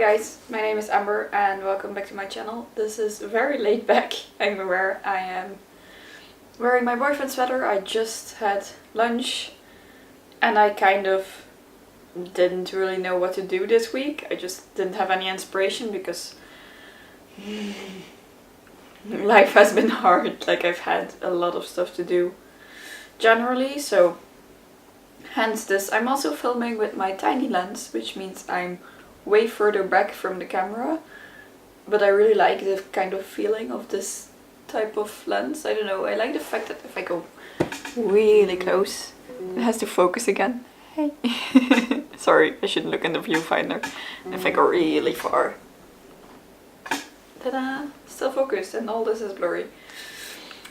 guys, my name is Amber and welcome back to my channel. This is very laid back, I'm aware. I am wearing my boyfriend's sweater. I just had lunch and I kind of didn't really know what to do this week. I just didn't have any inspiration because life has been hard. Like, I've had a lot of stuff to do generally, so hence this. I'm also filming with my tiny lens, which means I'm way further back from the camera, but I really like the kind of feeling of this type of lens. I don't know, I like the fact that if I go really close, it has to focus again. Hey. Sorry, I shouldn't look in the viewfinder. If I go really far, ta-da, still focused and all this is blurry.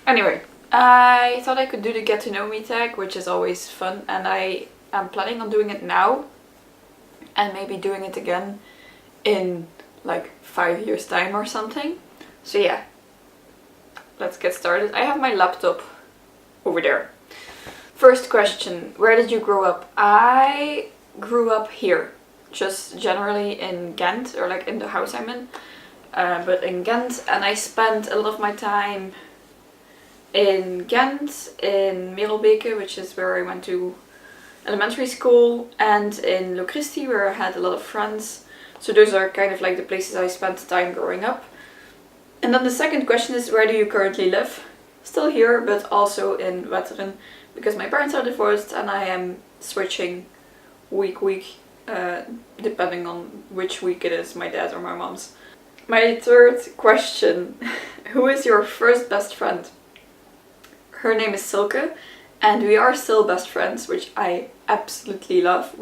Anyway, I thought I could do the get to know me tag, which is always fun, and I am planning on doing it now and maybe doing it again in like 5 years time or something. So yeah, let's get started. I have my laptop over there. First question, where did you grow up? I grew up here, just generally in Ghent, or like in the house I'm in, but in Ghent, and I spent a lot of my time in Ghent, in Merelbeke, which is where I went to elementary school, and in Locristi, where I had a lot of friends. So those are kind of like the places I spent time growing up. And then the second question is, where do you currently live? Still here, but also in Wetteren, because my parents are divorced and I am switching week, depending on which week it is, my dad's or my mom's. My third question, who is your first best friend? Her name is Silke, and we are still best friends, which I absolutely love.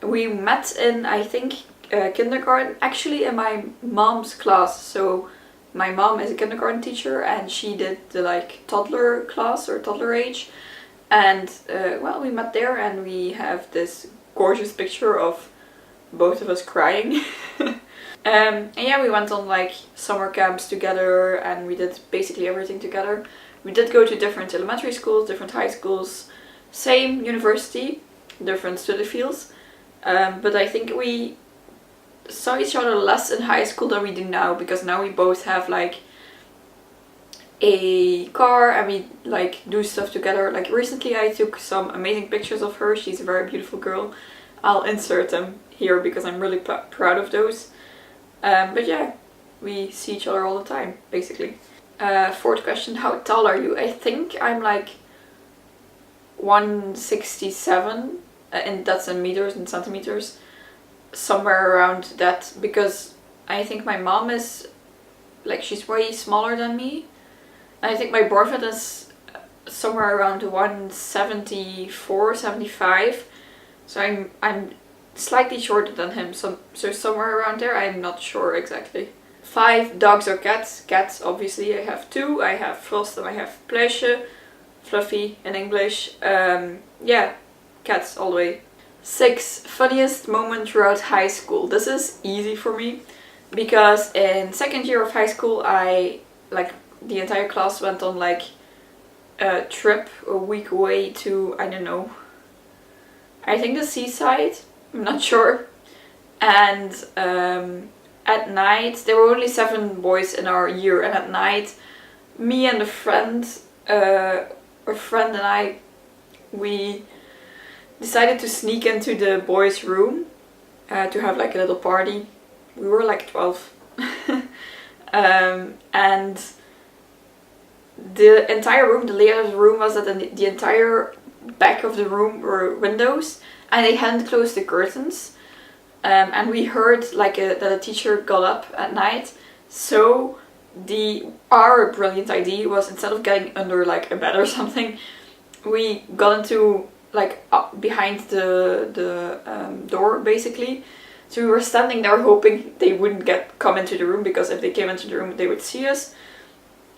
We met in, I think, kindergarten, actually in my mom's class. So my mom is a kindergarten teacher and she did the like toddler class or toddler age. And well, we met there and we have this gorgeous picture of both of us crying. And yeah, we went on like summer camps together and we did basically everything together. We did go to different elementary schools, different high schools, same university, different study fields. But I think we saw each other less in high school than we do now, because now we both have like a car and we like do stuff together. Like recently I took some amazing pictures of her. She's a very beautiful girl. I'll insert them here because I'm really proud of those. But yeah, we see each other all the time, basically. Fourth question, how tall are you? I think I'm like 167, and that's in meters and centimeters, somewhere around that, because I think my mom is like, she's way smaller than me, and I think my boyfriend is somewhere around 174, 75, so I'm slightly shorter than him, so somewhere around there. I'm not sure exactly. 5, dogs or cats? Cats, obviously. I have 2. I have Frost and I have Pleasje. Fluffy in English. Yeah, cats all the way. 6, funniest moment throughout high school. This is easy for me because in second year of high school the entire class went on like a trip a week away to, I don't know, I think the seaside, I'm not sure. And at night, there were only 7 boys in our year, and at night, me and a friend and I, we decided to sneak into the boys' room to have like a little party. We were like 12. And the entire room, the layout of the room was that the entire back of the room were windows, and they hadn't closed the curtains. And we heard like that a teacher got up at night, so our brilliant idea was, instead of getting under like a bed or something, we got into like up behind the door basically. So we were standing there hoping they wouldn't come into the room, because if they came into the room they would see us.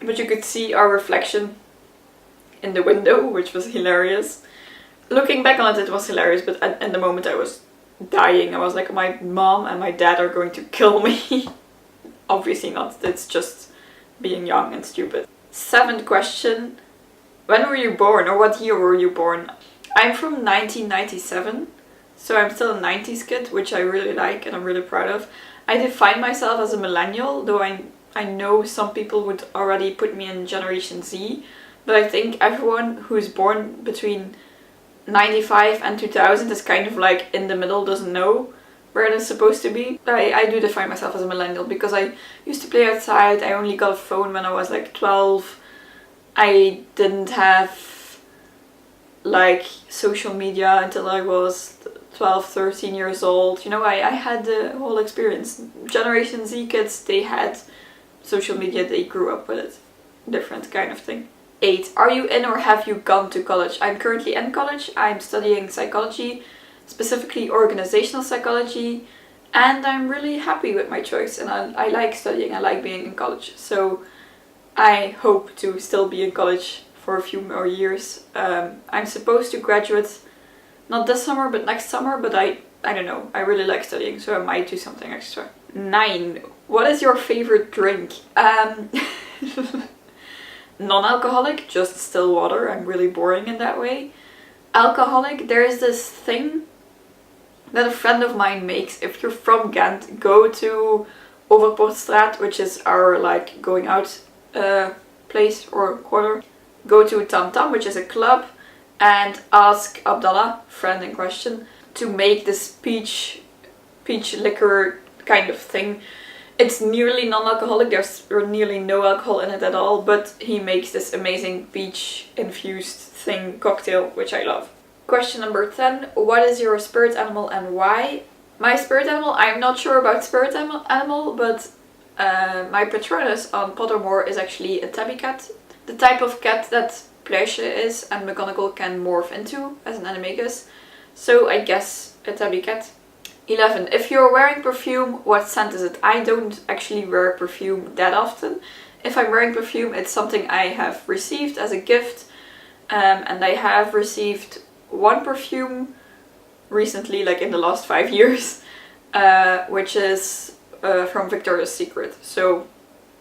But you could see our reflection in the window, which was hilarious. Looking back on it, it was hilarious, but in the moment I was dying. I was like, my mom and my dad are going to kill me. Obviously not, it's just being young and stupid. 7th question, when were you born, or what year were you born? I'm from 1997, So I'm still a 90s kid, which I really like and I'm really proud of. I define myself as a millennial, though I know some people would already put me in Generation Z. But I think everyone who's born between 95 and 2000 is kind of like in the middle, doesn't know where it is supposed to be. I do define myself as a millennial because I used to play outside. I only got a phone when I was like 12. I didn't have like social media until I was 12, 13 years old. You know, I had the whole experience. Generation Z kids, they had social media, they grew up with it. Different kind of thing. 8. Are you in or have you gone to college? I'm currently in college. I'm studying psychology, specifically organizational psychology, and I'm really happy with my choice, and I like studying, I like being in college. So I hope to still be in college for a few more years. I'm supposed to graduate not this summer but next summer, but I don't know, I really like studying, so I might do something extra. 9. What is your favorite drink? Non-alcoholic, just still water. I'm really boring in that way. Alcoholic, there is this thing that a friend of mine makes. If you're from Ghent, go to Overpoortstraat, which is our like going out place or quarter. Go to Tam Tam, which is a club, and ask Abdallah, friend in question, to make this peach liquor kind of thing. It's nearly non-alcoholic, there's nearly no alcohol in it at all, but he makes this amazing peach infused thing cocktail, which I love. Question number 10. What is your spirit animal and why? My spirit animal, I'm not sure about spirit animal, but my Patronus on Pottermore is actually a tabby cat. The type of cat that Pluisje is and McGonagall can morph into as an animagus. So I guess a tabby cat. 11. If you're wearing perfume, what scent is it? I don't actually wear perfume that often. If I'm wearing perfume, it's something I have received as a gift. And I have received one perfume recently, like in the last 5 years, which is from Victoria's Secret. So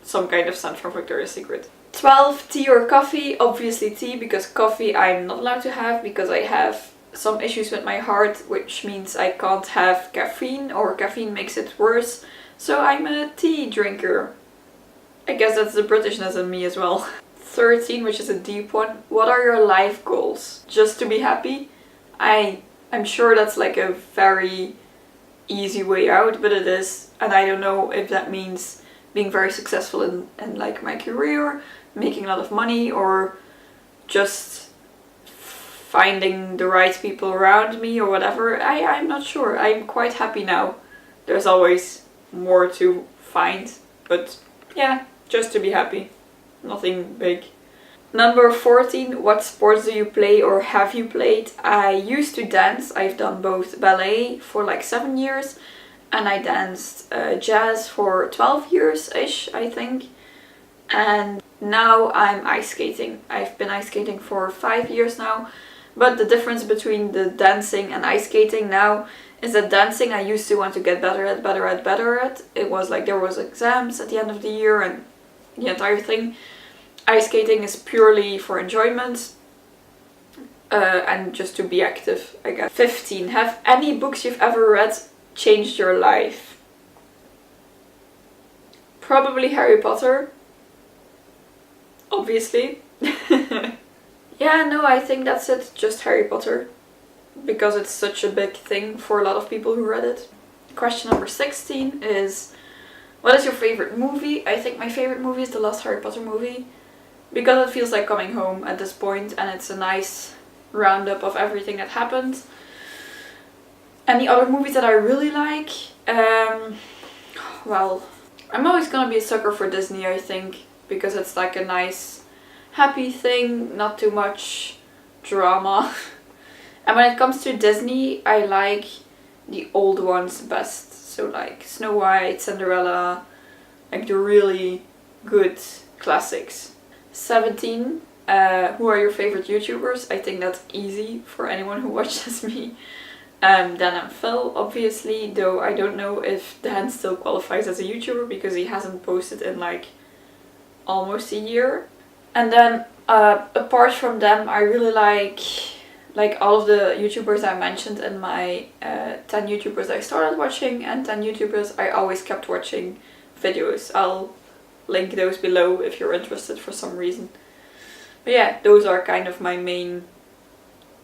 some kind of scent from Victoria's Secret. 12. Tea or coffee? Obviously tea, because coffee I'm not allowed to have because I have some issues with my heart, which means I can't have caffeine, or caffeine makes it worse. So I'm a tea drinker. I guess that's the Britishness in me as well. 13, which is a deep one. What are your life goals? Just to be happy? I'm sure that's like a very easy way out, but it is. And I don't know if that means being very successful in like my career, making a lot of money, or just finding the right people around me or whatever. I'm not sure. I'm quite happy now. There's always more to find, but yeah, just to be happy. Nothing big. Number 14. What sports do you play or have you played? I used to dance. I've done both ballet for like 7 years and I danced jazz for 12 years-ish, I think. And now I'm ice skating. I've been ice skating for 5 years now. But the difference between the dancing and ice skating now is that dancing I used to want to get better at. It was like there was exams at the end of the year and the entire thing. Ice skating is purely for enjoyment and just to be active, I guess. 15. Have any books you've ever read changed your life? Probably Harry Potter. Obviously. Yeah, no, I think that's it. Just Harry Potter. Because it's such a big thing for a lot of people who read it. Question number 16 is, what is your favorite movie? I think my favorite movie is the last Harry Potter movie. Because it feels like coming home at this point and it's a nice roundup of everything that happened. And the other movies that I really like, well, I'm always gonna be a sucker for Disney, I think. Because it's like a nice happy thing, not too much drama. And when it comes to Disney, I like the old ones best. So like Snow White, Cinderella, like the really good classics. 17. Who are your favorite YouTubers? I think that's easy for anyone who watches me. Dan and Phil, obviously, though I don't know if Dan still qualifies as a YouTuber because he hasn't posted in like almost a year. And then apart from them, I really like like all of the YouTubers I mentioned in my 10 YouTubers I started watching and 10 YouTubers I always kept watching videos. I'll link those below if you're interested for some reason. But yeah, those are kind of my main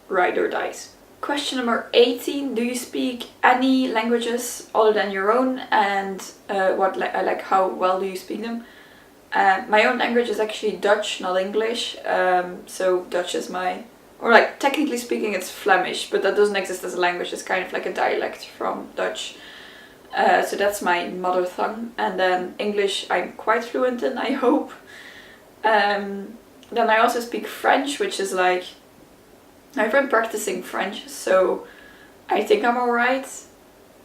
ride or dies. Question number 18. Do you speak any languages other than your own, and how well do you speak them? My own language is actually Dutch, not English. So Dutch is technically speaking it's Flemish, but that doesn't exist as a language. It's kind of like a dialect from Dutch. So that's my mother tongue. And then English I'm quite fluent in, I hope. Then I also speak French, which is like, I've been practicing French, so I think I'm alright.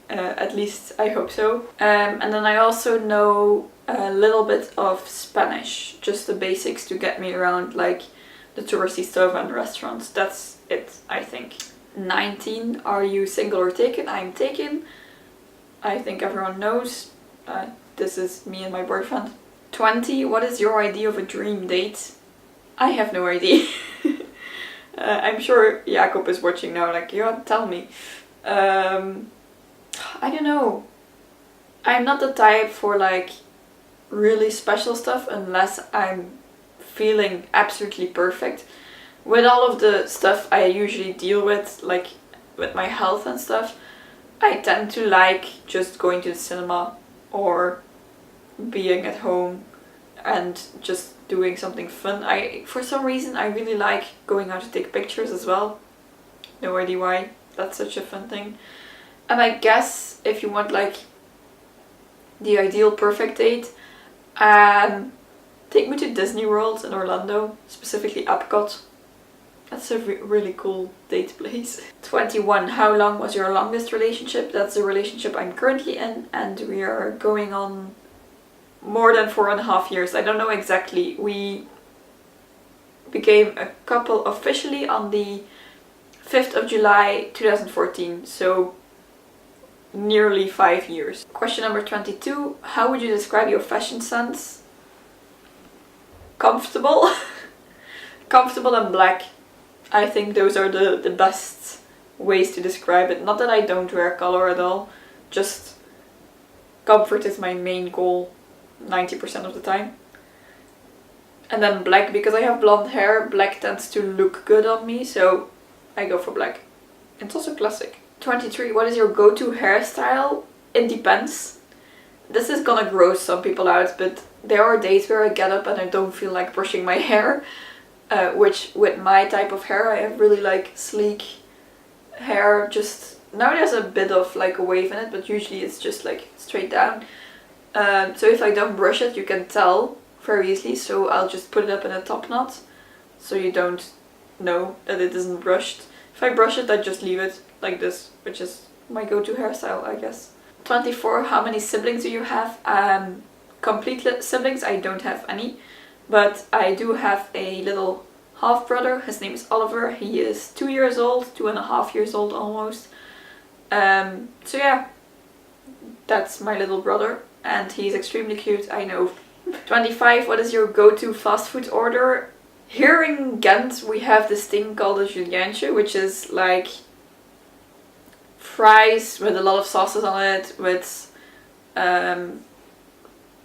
At least I hope so. And then I also know a little bit of Spanish, just the basics to get me around like the touristy stuff and restaurants. That's it, I think. 19. Are you single or taken? I'm taken. I think everyone knows. This is me and my boyfriend. 20. What is your idea of a dream date? I have no idea. I'm sure Jacob is watching now, like, yeah, tell me. I don't know. I'm not the type for like really special stuff unless I'm feeling absolutely perfect. With all of the stuff I usually deal with, like with my health and stuff, I tend to like just going to the cinema or being at home and just doing something fun. For some reason I really like going out to take pictures as well. No idea why. That's such a fun thing. And I guess if you want like the ideal perfect date, take me to Disney World in Orlando, specifically Epcot. That's a really cool date place. 21. How long was your longest relationship? That's the relationship I'm currently in, and we are going on more than 4.5 years. I don't know exactly. We became a couple officially on the 5th of July 2014, so nearly 5 years. Question number 22. How would you describe your fashion sense? Comfortable. Comfortable and black. I think those are the best ways to describe it. Not that I don't wear color at all, just comfort is my main goal 90% of the time. And then black, because I have blonde hair, black tends to look good on me, so I go for black. It's also classic. 23. What is your go-to hairstyle? It depends. This is gonna gross some people out, but there are days where I get up and I don't feel like brushing my hair. Which with my type of hair, I have really like sleek hair. Just now there's a bit of like a wave in it, but usually it's just like straight down. So if I don't brush it, you can tell very easily. So I'll just put it up in a top knot, so you don't know that it isn't brushed. If I brush it, I just leave it like this, which is my go-to hairstyle, I guess. 24. How many siblings do you have? Complete siblings, I don't have any. But I do have a little half brother. His name is Oliver. He is 2 years old, 2.5 years old almost. So yeah, that's my little brother, and he's extremely cute, I know. 25. What is your go-to fast food order? Here in Ghent we have this thing called a julientje, which is like fries with a lot of sauces on it, with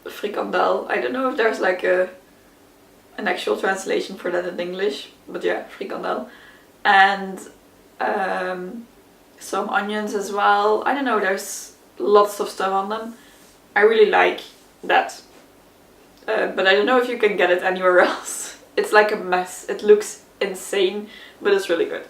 frikandel. I don't know if there's like an actual translation for that in English, but yeah, frikandel. And some onions as well. I don't know, there's lots of stuff on them. I really like that. But I don't know if you can get it anywhere else. It's like a mess. It looks insane, but it's really good.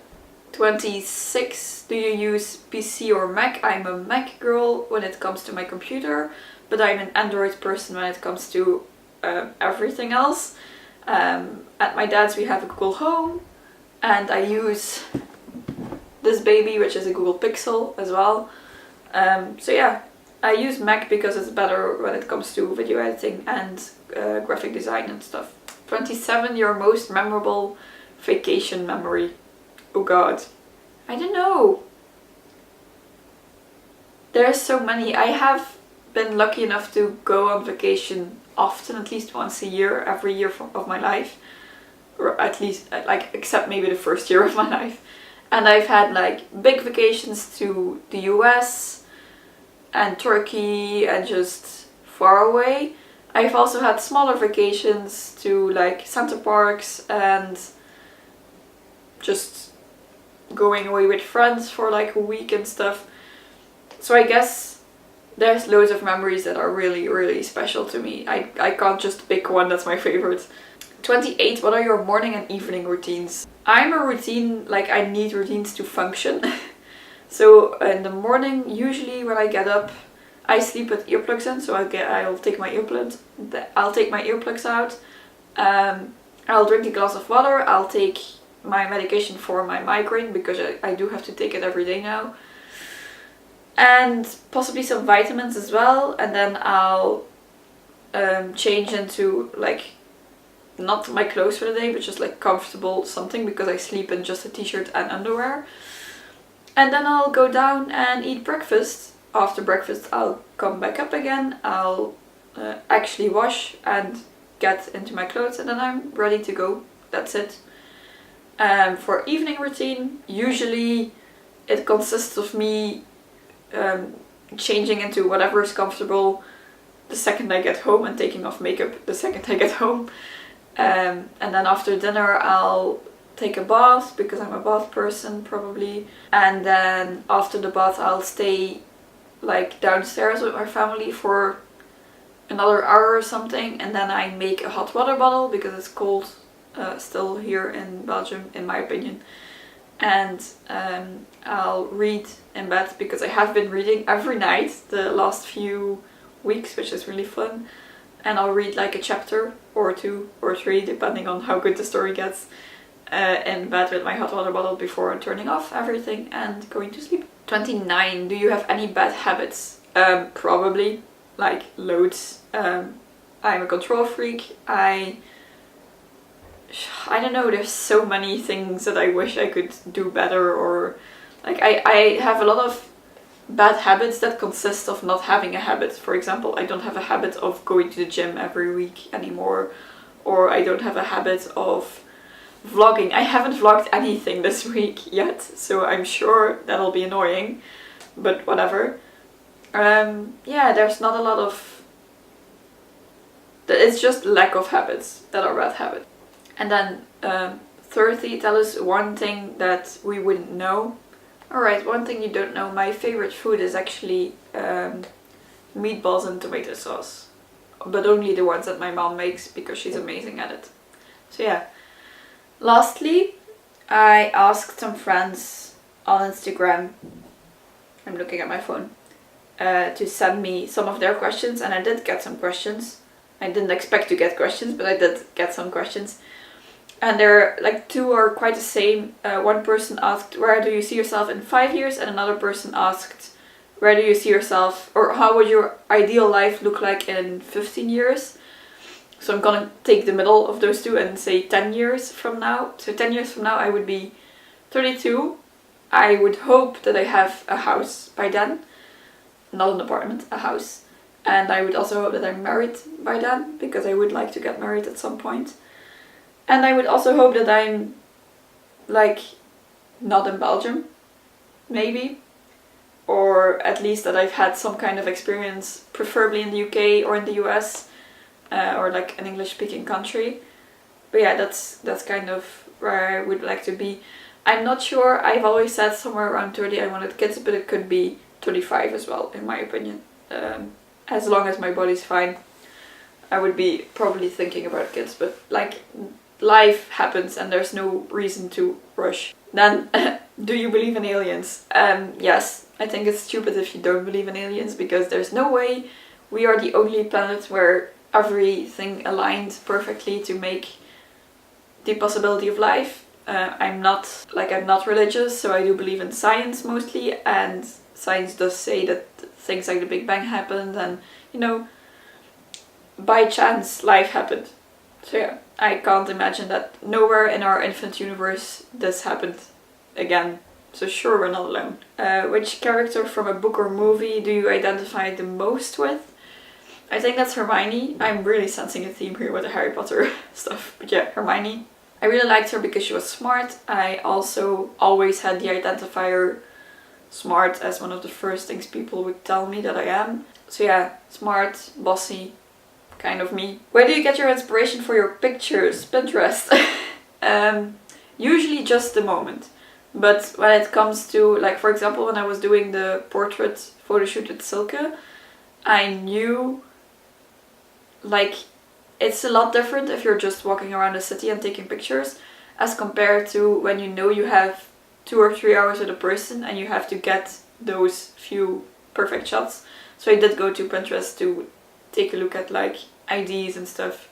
26. Do you use PC or Mac? I'm a Mac girl when it comes to my computer, but I'm an Android person when it comes to everything else. At my dad's we have a Google Home, and I use this baby, which is a Google Pixel as well. So yeah, I use Mac because it's better when it comes to video editing and graphic design and stuff. 27. Your most memorable vacation memory? Oh god, I don't know. There's so many. I have been lucky enough to go on vacation often, at least once a year, every year of my life, or at least like except maybe the first year of my life. And I've had like big vacations to the US and Turkey and just far away. I've also had smaller vacations to like Center Parks and just going away with friends for like a week and stuff. So I guess there's loads of memories that are really, really special to me. I can't just pick one that's my favorite. 28. What are your morning and evening routines? I'm a routine, like I need routines to function. So in the morning, usually when I get up, I sleep with earplugs in, so I'll take my earplugs out. I'll drink a glass of water. I'll take my medication for my migraine because I do have to take it every day now. And possibly some vitamins as well. And then I'll change into like not my clothes for the day, but just like comfortable something because I sleep in just a t-shirt and underwear. And then I'll go down and eat breakfast. After breakfast I'll come back up again. I'll actually wash and get into my clothes and then I'm ready to go. That's it. For evening routine, usually it consists of me changing into whatever is comfortable the second I get home and taking off makeup the second I get home. And then after dinner I'll take a bath because I'm a bath person probably. And then after the bath I'll stay like downstairs with my family for another hour or something, and then I make a hot water bottle because it's cold still here in Belgium in my opinion. And I'll read in bed because I have been reading every night the last few weeks, which is really fun. And I'll read like a chapter or 2 or 3 depending on how good the story gets in bed with my hot water bottle before turning off everything and going to sleep. 29. Do you have any bad habits? Probably, like loads. I'm a control freak. I don't know, there's so many things that I wish I could do better, or like I have a lot of bad habits that consist of not having a habit. For example, I don't have a habit of going to the gym every week anymore, or I don't have a habit of vlogging. I haven't vlogged anything this week yet, so I'm sure that'll be annoying, but whatever. Yeah, there's not a lot of... It's just lack of habits that are bad habits. And then 30, tell us one thing that we wouldn't know. Alright, one thing you don't know. My favorite food is actually meatballs and tomato sauce. But only the ones that my mom makes because she's amazing at it. So yeah. Lastly, I asked some friends on Instagram, I'm looking at my phone, to send me some of their questions, and I did get some questions. I didn't expect to get questions, but I did get some questions. And they're like 2 are quite the same. One person asked, where do you see yourself in 5 years? And another person asked, where do you see yourself, or how would your ideal life look like in 15 years? So I'm gonna take the middle of those 2 and say 10 years from now. So 10 years from now I would be 32. I would hope that I have a house by then. Not an apartment, a house. And I would also hope that I'm married by then, because I would like to get married at some point. And I would also hope that I'm like not in Belgium, maybe. Or at least that I've had some kind of experience, preferably in the UK or in the US. Or like an English speaking country. But yeah, that's kind of where I would like to be. I'm not sure. I've always said somewhere around 30 I wanted kids, but it could be 35 as well, in my opinion. As long as my body's fine, I would be probably thinking about kids. But like, life happens and there's no reason to rush. Then, do you believe in aliens? Yes, I think it's stupid if you don't believe in aliens, because there's no way we are the only planet where everything aligned perfectly to make the possibility of life. I'm not religious, so I do believe in science mostly, and science does say that things like the Big Bang happened, and you know, by chance life happened. So yeah, I can't imagine that nowhere in our infinite universe this happened again. So sure, we're not alone. Which character from a book or movie do you identify the most with? I think that's Hermione. I'm really sensing a theme here with the Harry Potter stuff. But yeah, Hermione. I really liked her because she was smart. I also always had the identifier smart as one of the first things people would tell me that I am. So yeah, smart, bossy, kind of me. Where do you get your inspiration for your pictures? Pinterest. Usually just the moment. But when it comes to, like, for example, when I was doing the portrait photo shoot with Silke, I knew, like, it's a lot different if you're just walking around the city and taking pictures as compared to when you know you have 2 or 3 hours with a person and you have to get those few perfect shots. So I did go to Pinterest to take a look at like ideas and stuff.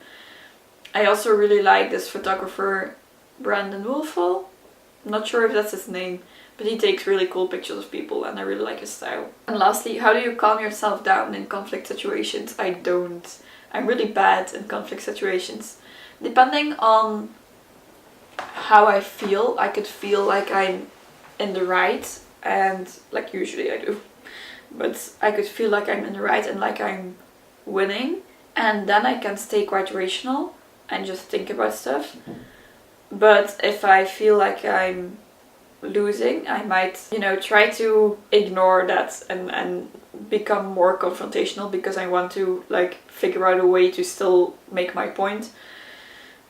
I also really like this photographer Brandon Wolfall. I'm not sure if that's his name, but he takes really cool pictures of people and I really like his style. And lastly, how do you calm yourself down in conflict situations? I don't. I'm really bad in conflict situations. Depending on how I feel, I could feel like I'm in the right, and like usually I do, but I could feel like I'm in the right and like I'm winning, and then I can stay quite rational and just think about stuff. But if I feel like I'm losing, I might, you know, try to ignore that and become more confrontational because I want to like figure out a way to still make my point.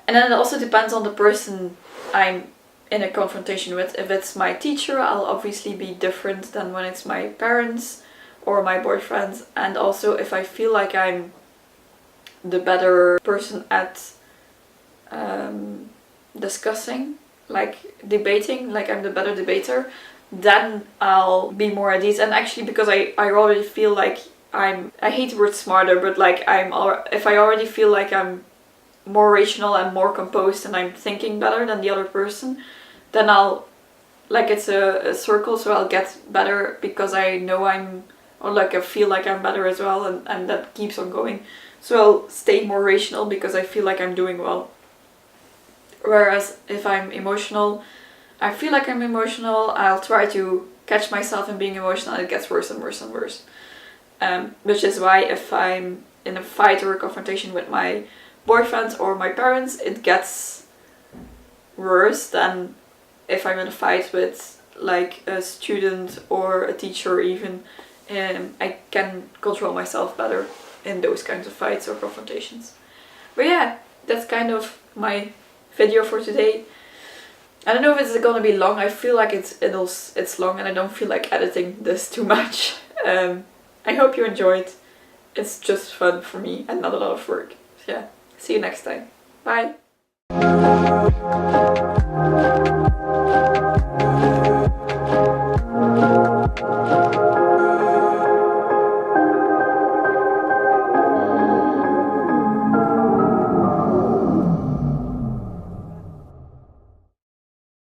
And then it also depends on the person I'm in a confrontation with. If it's my teacher, I'll obviously be different than when it's my parents or my boyfriend. And also if I feel like I'm the better person at discussing, like debating, like I'm the better debater, then I'll be more at ease. And actually because I already feel like I hate the word smarter, but like if I already feel like I'm more rational and more composed and I'm thinking better than the other person, then I'll, like, it's a circle, so I'll get better because I know I feel like I'm better as well, and that keeps on going. So I'll stay more rational because I feel like I'm doing well. Whereas if I'm emotional, I feel like I'm emotional, I'll try to catch myself in being emotional and it gets worse and worse and worse. Which is why if I'm in a fight or a confrontation with my boyfriend or my parents, it gets worse than if I'm in a fight with like a student or a teacher even. I can control myself better in those kinds of fights or confrontations. But yeah, that's kind of my video for today. I don't know if it's gonna be long. I feel like it's long and I don't feel like editing this too much. I hope you enjoyed. It's just fun for me and not a lot of work. So yeah, see you next time. Bye!